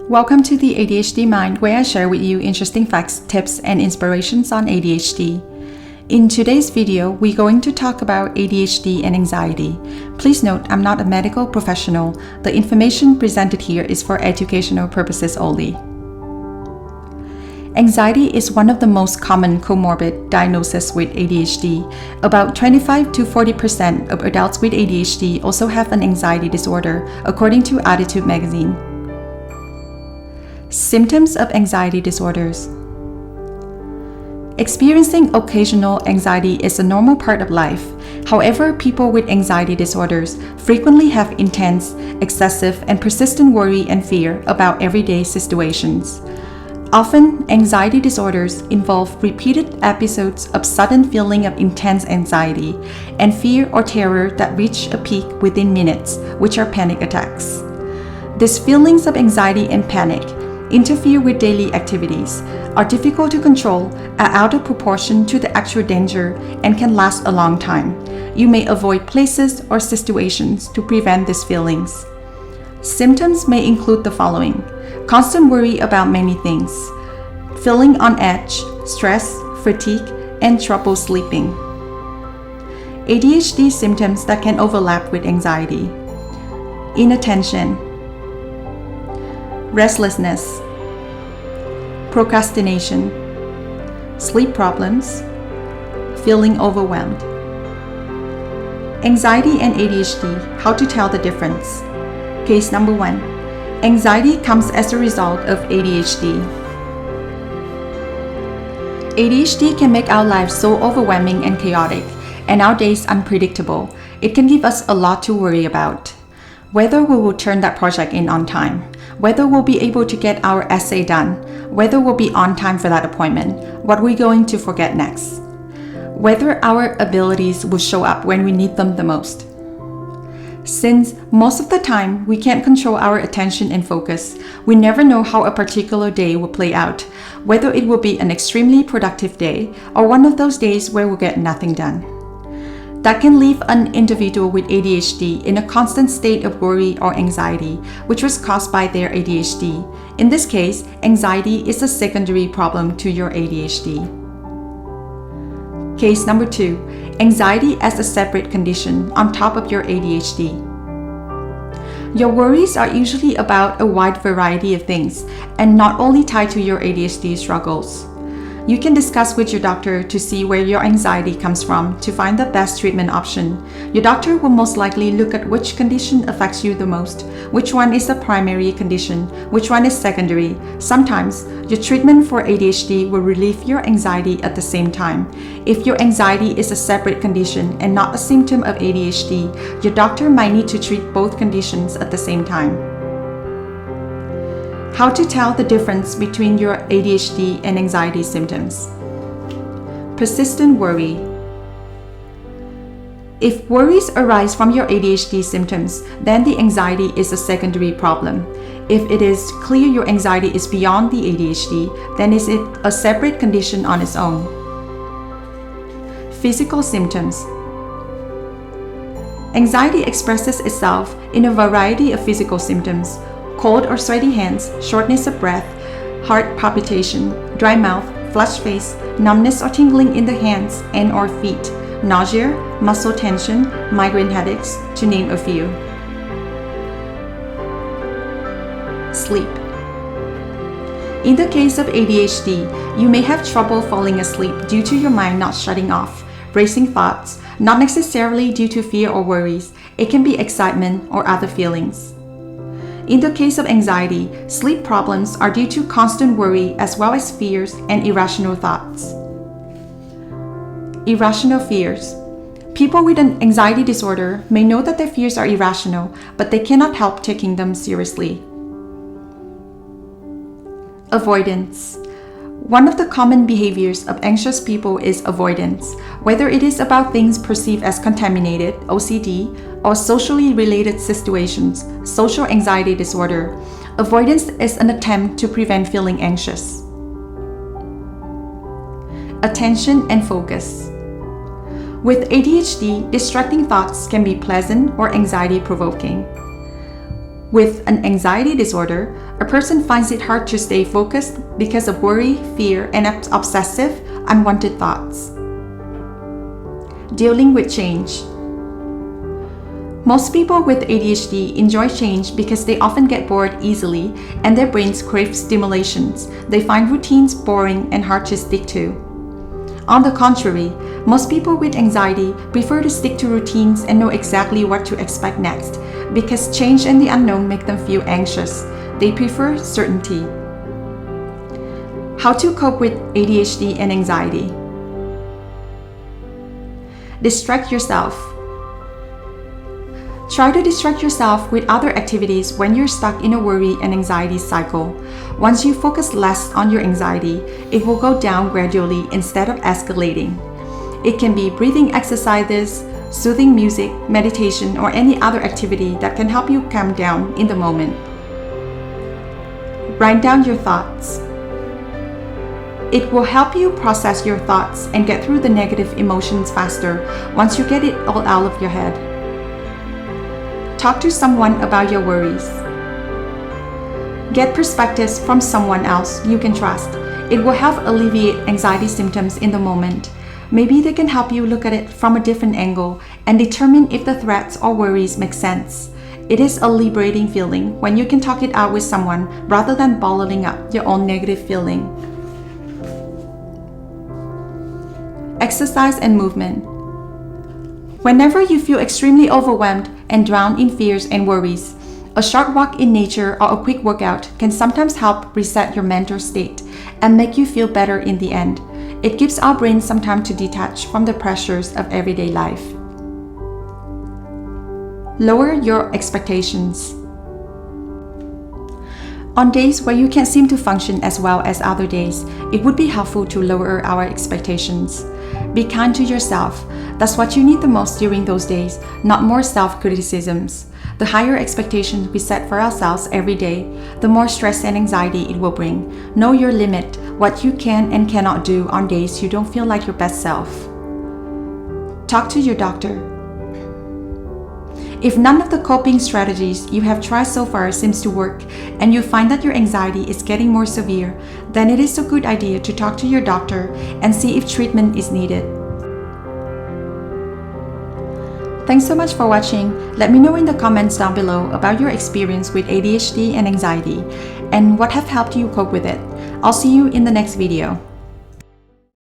Welcome to the ADHD Mind, where I share with you interesting facts, tips, and inspirations on ADHD. In today's video, we're going to talk about ADHD and anxiety. Please note, I'm not a medical professional. The information presented here is for educational purposes only. Anxiety is one of the most common comorbid diagnoses with ADHD. About 25 to 40% of adults with ADHD also have an anxiety disorder, according to ADDitude magazine. Symptoms of anxiety disorders. Experiencing occasional anxiety is a normal part of life. However, people with anxiety disorders frequently have intense, excessive, and persistent worry and fear about everyday situations. Often, anxiety disorders involve repeated episodes of sudden feeling of intense anxiety and fear or terror that reach a peak within minutes, which are panic attacks. These feelings of anxiety and panic interfere with daily activities, are difficult to control, are out of proportion to the actual danger, and can last a long time. You may avoid places or situations to prevent these feelings. Symptoms may include the following: constant worry about many things, feeling on edge, stress, fatigue, and trouble sleeping. ADHD symptoms that can overlap with anxiety: inattention, restlessness, procrastination, sleep problems, feeling overwhelmed. Anxiety and ADHD, how to tell the difference. Case number 1. Anxiety comes as a result of ADHD. ADHD can make our lives so overwhelming and chaotic, and our days unpredictable. It can give us a lot to worry about. Whether we will turn that project in on time, whether we'll be able to get our essay done, whether we'll be on time for that appointment, what we're going to forget next, whether our abilities will show up when we need them the most. Since most of the time we can't control our attention and focus, we never know how a particular day will play out, whether it will be an extremely productive day or one of those days where we'll get nothing done. That can leave an individual with ADHD in a constant state of worry or anxiety, which was caused by their ADHD. In this case, anxiety is a secondary problem to your ADHD. Case number 2. Anxiety as a separate condition on top of your ADHD. Your worries are usually about a wide variety of things and not only tied to your ADHD struggles. You can discuss with your doctor to see where your anxiety comes from to find the best treatment option. Your doctor will most likely look at which condition affects you the most, which one is a primary condition, which one is secondary. Sometimes, your treatment for ADHD will relieve your anxiety at the same time. If your anxiety is a separate condition and not a symptom of ADHD, your doctor might need to treat both conditions at the same time. How to tell the difference between your ADHD and anxiety symptoms. Persistent worry. If worries arise from your ADHD symptoms, then the anxiety is a secondary problem. If it is clear your anxiety is beyond the ADHD, then is it a separate condition on its own. Physical symptoms. Anxiety expresses itself in a variety of physical symptoms: cold or sweaty hands, shortness of breath, heart palpitation, dry mouth, flushed face, numbness or tingling in the hands and or feet, nausea, muscle tension, migraine headaches, to name a few. Sleep. In the case of ADHD, you may have trouble falling asleep due to your mind not shutting off, racing thoughts, not necessarily due to fear or worries. It can be excitement or other feelings. In the case of anxiety, sleep problems are due to constant worry as well as fears and irrational thoughts. Irrational fears. People with an anxiety disorder may know that their fears are irrational, but they cannot help taking them seriously. Avoidance. One of the common behaviors of anxious people is avoidance, whether it is about things perceived as contaminated, OCD, or socially related situations, social anxiety disorder. Avoidance is an attempt to prevent feeling anxious. Attention and focus. With ADHD, distracting thoughts can be pleasant or anxiety-provoking. With an anxiety disorder, a person finds it hard to stay focused because of worry, fear, and obsessive, unwanted thoughts. Dealing with change. Most people with ADHD enjoy change because they often get bored easily and their brains crave stimulations. They find routines boring and hard to stick to. On the contrary, most people with anxiety prefer to stick to routines and know exactly what to expect next because change and the unknown make them feel anxious. They prefer certainty. How to cope with ADHD and anxiety. Distract yourself. Try to distract yourself with other activities when you're stuck in a worry and anxiety cycle. Once you focus less on your anxiety, it will go down gradually instead of escalating. It can be breathing exercises, soothing music, meditation, or any other activity that can help you calm down in the moment. Write down your thoughts. It will help you process your thoughts and get through the negative emotions faster once you get it all out of your head. Talk to someone about your worries. Get perspectives from someone else you can trust. It will help alleviate anxiety symptoms in the moment. Maybe they can help you look at it from a different angle and determine if the threats or worries make sense. It is a liberating feeling when you can talk it out with someone rather than bottling up your own negative feeling. Exercise and movement. Whenever you feel extremely overwhelmed and drown in fears and worries, a short walk in nature or a quick workout can sometimes help reset your mental state and make you feel better in the end. It gives our brains some time to detach from the pressures of everyday life. Lower your expectations. On days where you can't seem to function as well as other days, it would be helpful to lower our expectations. Be kind to yourself. That's what you need the most during those days, not more self-criticisms. The higher expectations we set for ourselves every day, the more stress and anxiety it will bring. Know your limit, what you can and cannot do on days you don't feel like your best self. Talk to your doctor. If none of the coping strategies you have tried so far seems to work and you find that your anxiety is getting more severe, then it is a good idea to talk to your doctor and see if treatment is needed. Thanks so much for watching. Let me know in the comments down below about your experience with ADHD and anxiety and what have helped you cope with it. I'll see you in the next video.